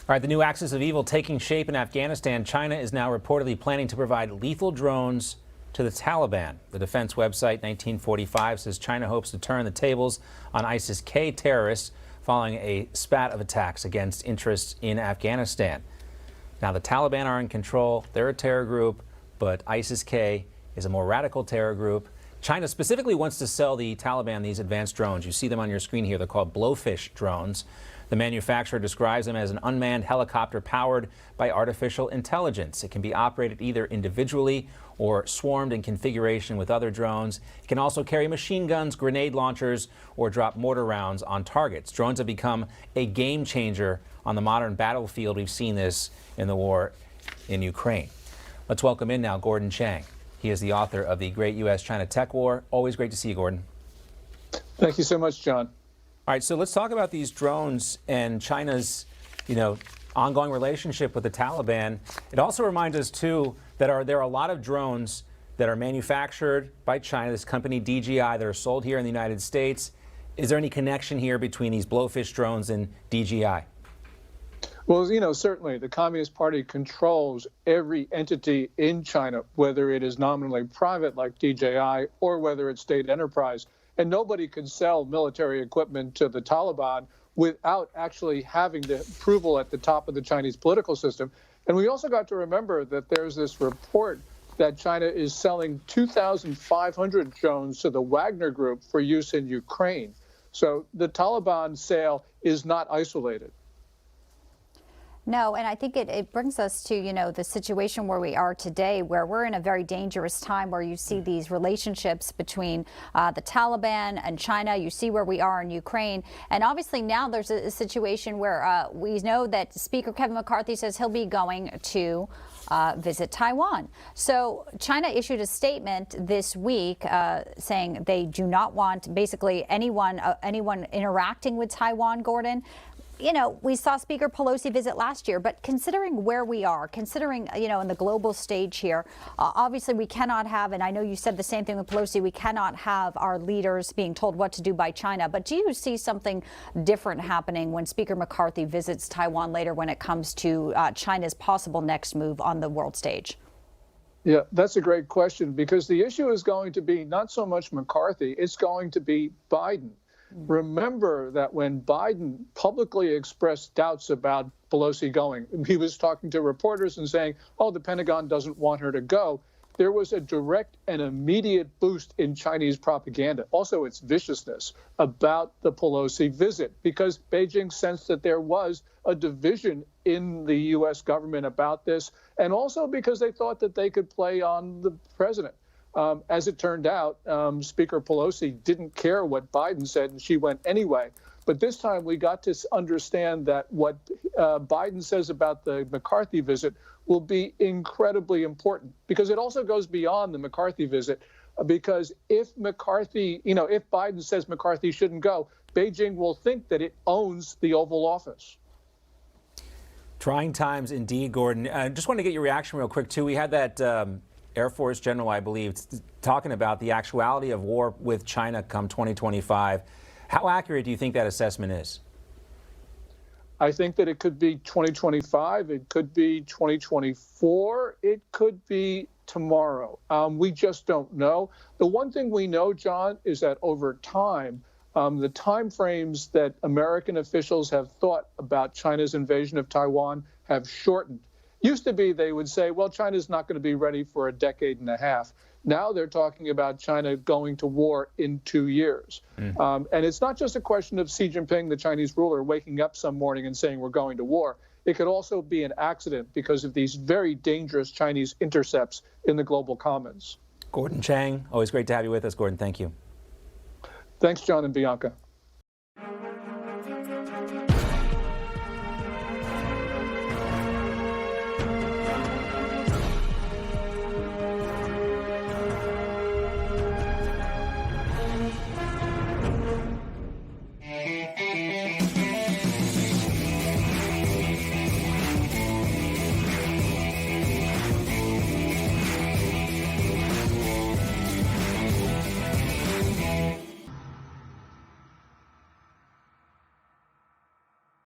All right, the new axis of evil taking shape in Afghanistan. China is now reportedly planning to provide lethal drones to the Taliban. The defense website 1945 says China hopes to turn the tables on ISIS-K terrorists following a spat of attacks against interests in Afghanistan. Now, the Taliban are in control. They're a terror group, but ISIS-K is a more radical terror group. China specifically wants to sell the Taliban these advanced drones. You see them on your screen here. They're called blowfish drones. The manufacturer describes them as an unmanned helicopter powered by artificial intelligence. It can be operated either individually or swarmed in configuration with other drones. It can also carry machine guns, grenade launchers, or drop mortar rounds on targets. Drones have become a game changer on the modern battlefield. We've seen this in the war in Ukraine. Let's welcome in now Gordon Chang. He is the author of The Great U.S.-China Tech War. Always great to see you, Gordon. Thank you so much, John. All right, so let's talk about these drones and China's, ongoing relationship with the Taliban. It also reminds us, too, that there are a lot of drones that are manufactured by China, this company DJI, that are sold here in the United States. Is there any connection here between these blowfish drones and DJI? Well, certainly the Communist Party controls every entity in China, whether it is nominally private like DJI or whether it's state enterprise. And nobody can sell military equipment to the Taliban without actually having the approval at the top of the Chinese political system. And we also got to remember that there's this report that China is selling 2,500 drones to the Wagner Group for use in Ukraine. So the Taliban sale is not isolated. No, and I think it brings us to, the situation where we are today, where we're in a very dangerous time where you see these relationships between the Taliban and China. You see where we are in Ukraine. And obviously now there's a situation where we know that Speaker Kevin McCarthy says he'll be going to visit Taiwan. So China issued a statement this week saying they do not want basically anyone interacting with Taiwan, Gordon. We saw Speaker Pelosi visit last year, but considering where we are, considering, in the global stage here, obviously we cannot have, and I know you said the same thing with Pelosi, we cannot have our leaders being told what to do by China. But do you see something different happening when Speaker McCarthy visits Taiwan later when it comes to China's possible next move on the world stage? Yeah, that's a great question, because the issue is going to be not so much McCarthy, it's going to be Biden. Remember that when Biden publicly expressed doubts about Pelosi going, he was talking to reporters and saying, oh, the Pentagon doesn't want her to go. There was a direct and immediate boost in Chinese propaganda, also its viciousness, about the Pelosi visit, because Beijing sensed that there was a division in the U.S. government about this, and also because they thought that they could play on the president. As it turned out, Speaker Pelosi didn't care what Biden said, and she went anyway. But this time we got to understand that what Biden says about the McCarthy visit will be incredibly important, because it also goes beyond the McCarthy visit. Because if McCarthy, if Biden says McCarthy shouldn't go, Beijing will think that it owns the Oval Office. Trying times indeed, Gordon. Just wanted to get your reaction real quick, too. We had that Air Force general, I believe, talking about the actuality of war with China come 2025. How accurate do you think that assessment is? I think that it could be 2025. It could be 2024. It could be tomorrow. We just don't know. The one thing we know, John, is that over time, the time frames that American officials have thought about China's invasion of Taiwan have shortened. Used to be they would say, well, China's not going to be ready for a decade and a half. Now they're talking about China going to war in 2 years. And it's not just a question of Xi Jinping, the Chinese ruler, waking up some morning and saying we're going to war. It could also be an accident because of these very dangerous Chinese intercepts in the global commons. Gordon Chang, always great to have you with us, Gordon. Thank you. Thanks, John and Bianca.